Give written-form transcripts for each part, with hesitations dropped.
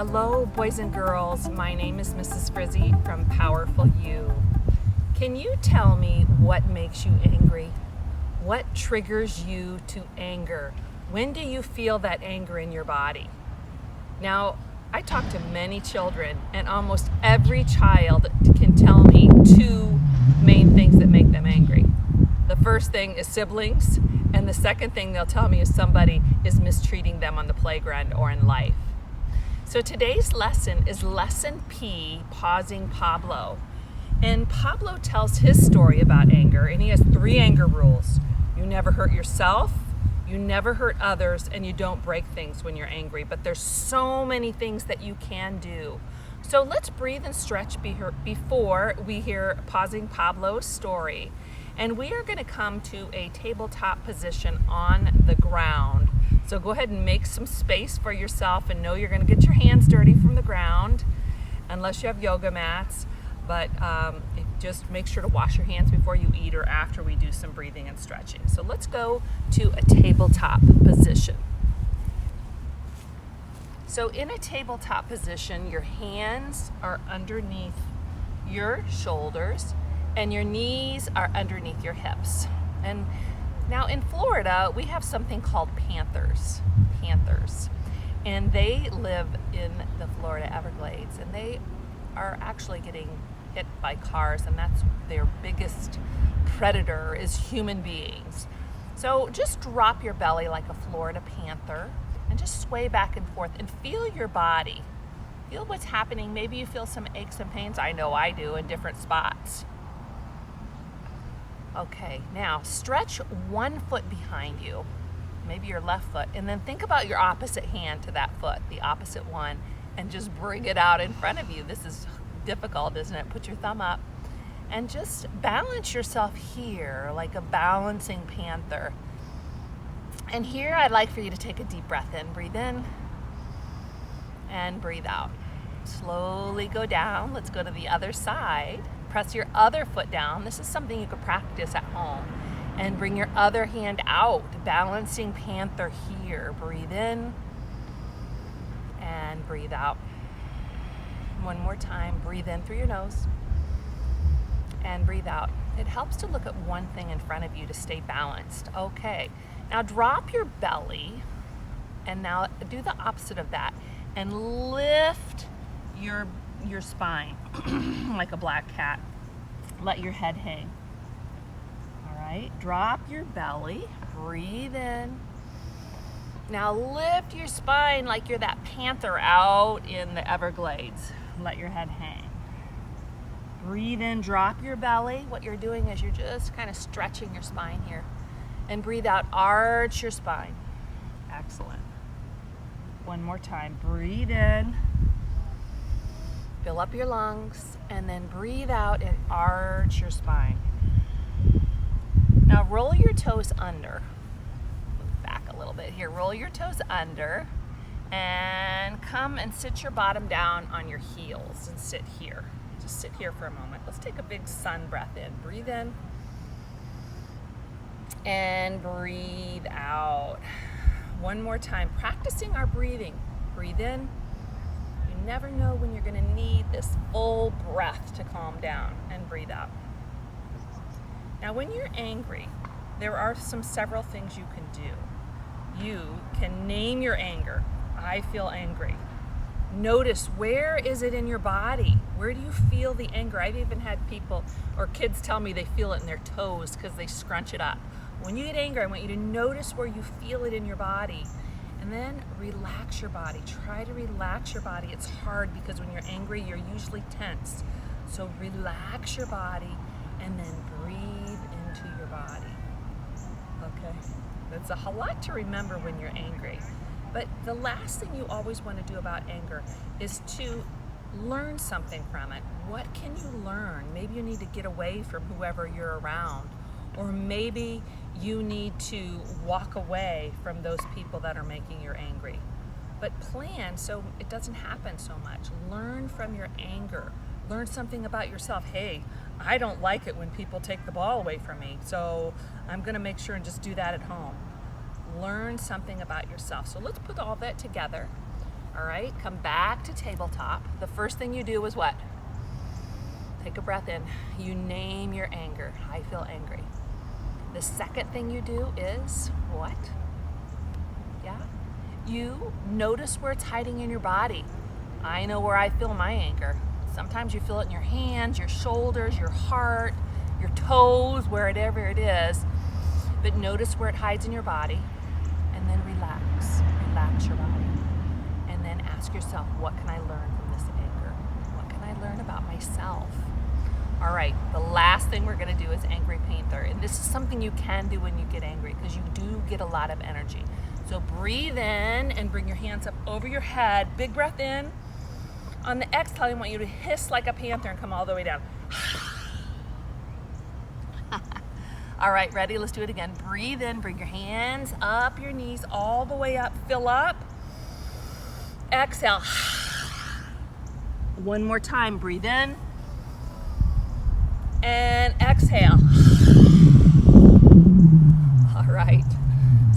Hello, boys and girls. My name is Mrs. Frizzy from Powerful You. Can you tell me what makes you angry? What triggers you to anger? When do you feel that anger in your body? Now, I talk to many children, and almost every child can tell me two main things that make them angry. The first thing is siblings, and the second thing they'll tell me is somebody is mistreating them on the playground or in life. So today's lesson is Lesson P, Pausing Pablo. And Pablo tells his story about anger, and he has 3 anger rules. You never hurt yourself, you never hurt others, and you don't break things when you're angry. But there's so many things that you can do. So let's breathe and stretch before we hear Pausing Pablo's story. And we are going to come to a tabletop position on the ground. So go ahead and make some space for yourself, and know you're going to get your hands dirty from the ground, unless you have yoga mats. But just make sure to wash your hands before you eat or after we do some breathing and stretching. So let's go to a tabletop position. So in a tabletop position, your hands are underneath your shoulders and your knees are underneath your hips. And now in Florida, we have something called panthers. And they live in the Florida Everglades, and they are actually getting hit by cars, and that's their biggest predator is human beings. So just drop your belly like a Florida panther and just sway back and forth and feel your body. Feel what's happening. Maybe you feel some aches and pains. I know I do in different spots. Okay, now stretch one foot behind you, maybe your left foot, and then think about your opposite hand to that foot, the opposite one, and just bring it out in front of you. This is difficult, isn't it? Put your thumb up and just balance yourself here like a balancing panther. And here I'd like for you to take a deep breath in. Breathe in and breathe out. Slowly go down. Let's go to the other side. Press your other foot down. This is something you could practice at home. And bring your other hand out, balancing panther here. Breathe in and breathe out. One more time. Breathe in through your nose and breathe out. It helps to look at one thing in front of you to stay balanced. Okay, now drop your belly, and now do the opposite of that and lift your spine like a black cat. Let your head hang. All right, drop your belly, breathe in. Now lift your spine like you're that panther out in the Everglades. Let your head hang. Breathe in, drop your belly. What you're doing is you're just kind of stretching your spine here. And breathe out, arch your spine. Excellent. One more time, breathe in. Fill up your lungs, and then breathe out and arch your spine. Now roll your toes under. Move back a little bit here. Roll your toes under and come and sit your bottom down on your heels and sit here. Just sit here for a moment. Let's take a big sun breath in. Breathe in and breathe out. One more time, practicing our breathing. Breathe in. You never know when you're going to need this full breath to calm down, and breathe out. Now when you're angry, there are several things you can do. You can name your anger. I feel angry. Notice, where is it in your body? Where do you feel the anger? I've even had people or kids tell me they feel it in their toes because they scrunch it up. When you get angry, I want you to notice where you feel it in your body. And then relax your body. Try to relax your body. It's hard because when you're angry, you're usually tense. So relax your body and then breathe into your body. Okay? That's a lot to remember when you're angry. But the last thing you always want to do about anger is to learn something from it. What can you learn? Maybe you need to get away from whoever you're around. Or maybe you need to walk away from those people that are making you angry. But plan so it doesn't happen so much. Learn from your anger. Learn something about yourself. Hey, I don't like it when people take the ball away from me, so I'm going to make sure and just do that at home. Learn something about yourself. So let's put all that together. All right, come back to tabletop. The first thing you do is what? Take a breath in. You name your anger. I feel angry. The second thing you do is what? Yeah? You notice where it's hiding in your body. I know where I feel my anger. Sometimes you feel it in your hands, your shoulders, your heart, your toes, wherever it is. But notice where it hides in your body, and then relax. Relax your body. And then ask yourself, what can I learn from this anger? What can I learn about myself? All right, the last thing we're gonna do is angry painter. And this is something you can do when you get angry, because you do get a lot of energy. So breathe in and bring your hands up over your head. Big breath in. On the exhale, I want you to hiss like a panther and come all the way down. All right, ready? Let's do it again. Breathe in, bring your hands up your knees all the way up. Fill up. Exhale. One more time. Breathe in. And exhale. All right.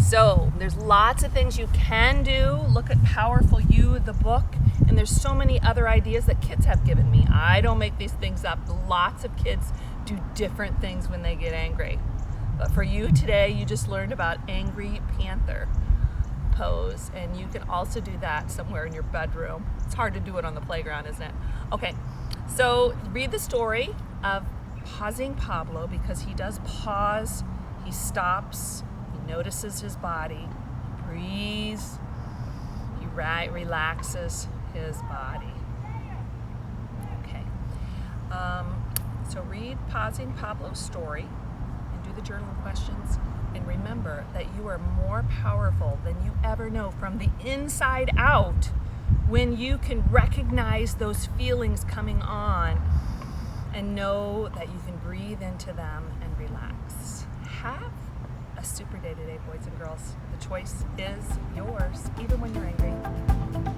So there's lots of things you can do. Look at Powerful You, the book. And there's so many other ideas that kids have given me. I don't make these things up. Lots of kids do different things when they get angry. But for you today, you just learned about angry panther pose. And you can also do that somewhere in your bedroom. It's hard to do it on the playground, isn't it? Okay, so read the story of pausing Pablo, because he does pause, he stops, he notices his body, breathes, he relaxes his body. Okay, so read Pausing Pablo's story and do the journaling questions, and remember that you are more powerful than you ever know from the inside out when you can recognize those feelings coming on and know that you can breathe into them and relax. Have a super day today, boys and girls. The choice is yours, even when you're angry.